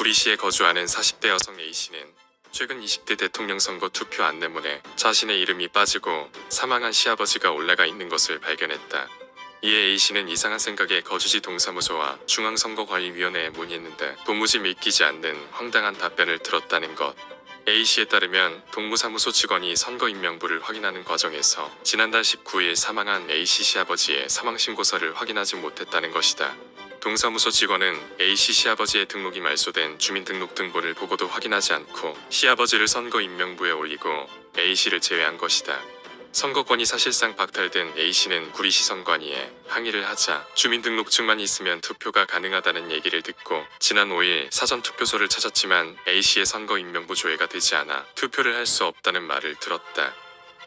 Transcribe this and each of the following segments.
구리시에 거주하는 40대 여성 A씨는 최근 20대 대통령 선거 투표 안내문에 자신의 이름이 빠지고 사망한 시아버지가 올라가 있는 것을 발견했다. 이에 A씨는 이상한 생각에 거주지 동사무소와 중앙선거관리위원회에 문의했는데 도무지 믿기지 않는 황당한 답변을 들었다는 것. A씨에 따르면 동무사무소 직원이 선거인명부를 확인하는 과정에서 지난달 19일 사망한 A씨 시아버지의 사망신고서를 확인하지 못했다는 것이다. 동사무소 직원은 A씨 시아버지의 등록이 말소된 주민등록등본을 보고도 확인하지 않고 시아버지를 선거인명부에 올리고 A씨를 제외한 것이다. 선거권이 사실상 박탈된 A씨는 구리시 선관위에 항의를 하자 주민등록증만 있으면 투표가 가능하다는 얘기를 듣고 지난 5일 사전투표소를 찾았지만 A씨의 선거인명부 조회가 되지 않아 투표를 할 수 없다는 말을 들었다.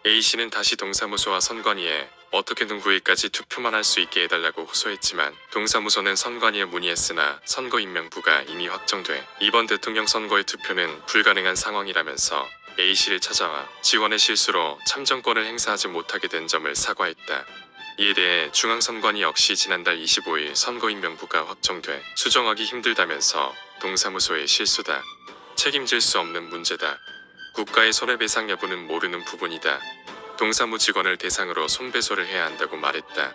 A씨는 다시 동사무소와 선관위에 어떻게든 9일까지 투표만 할 수 있게 해달라고 호소했지만 동사무소는 선관위에 문의했으나 선거인명부가 이미 확정돼 이번 대통령 선거의 투표는 불가능한 상황이라면서 A씨를 찾아와 직원의 실수로 참정권을 행사하지 못하게 된 점을 사과했다. 이에 대해 중앙선관위 역시 지난달 25일 선거인명부가 확정돼 수정하기 힘들다면서 동사무소의 실수다. 책임질 수 없는 문제다. 국가의 손해배상 여부는 모르는 부분이다. 동사무 직원을 대상으로 손배소를 해야 한다고 말했다.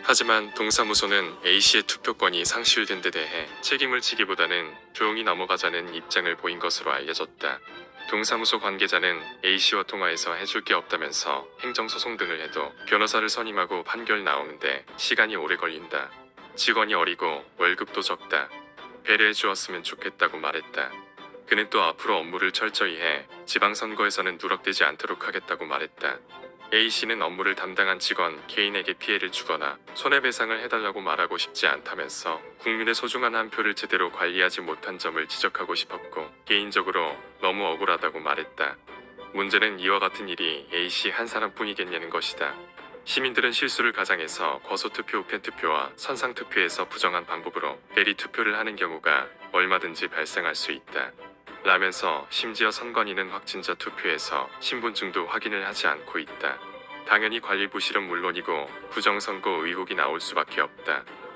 하지만 동사무소는 A씨의 투표권이 상실된 데 대해 책임을 지기보다는 조용히 넘어가자는 입장을 보인 것으로 알려졌다. 동사무소 관계자는 A씨와 통화해서 해줄 게 없다면서 행정소송 등을 해도 변호사를 선임하고 판결 나오는데 시간이 오래 걸린다. 직원이 어리고 월급도 적다. 배려해 주었으면 좋겠다고 말했다. 그는 또 앞으로 업무를 철저히 해 지방선거에서는 누락되지 않도록 하겠다고 말했다. A씨는 업무를 담당한 직원 개인에게 피해를 주거나 손해배상을 해달라고 말하고 싶지 않다면서 국민의 소중한 한 표를 제대로 관리하지 못한 점을 지적하고 싶었고 개인적으로 너무 억울하다고 말했다. 문제는 이와 같은 일이 A씨 한 사람뿐이겠냐는 것이다. 시민들은 실수를 가장해서 거소투표, 우편투표와 선상투표에서 부정한 방법으로 대리투표를 하는 경우가 얼마든지 발생할 수 있다. 라면서 심지어 선관위는 확진자 투표에서 신분증도 확인을 하지 않고 있다. 당연히 관리 부실은 물론이고 부정선거 의혹이 나올 수밖에 없다.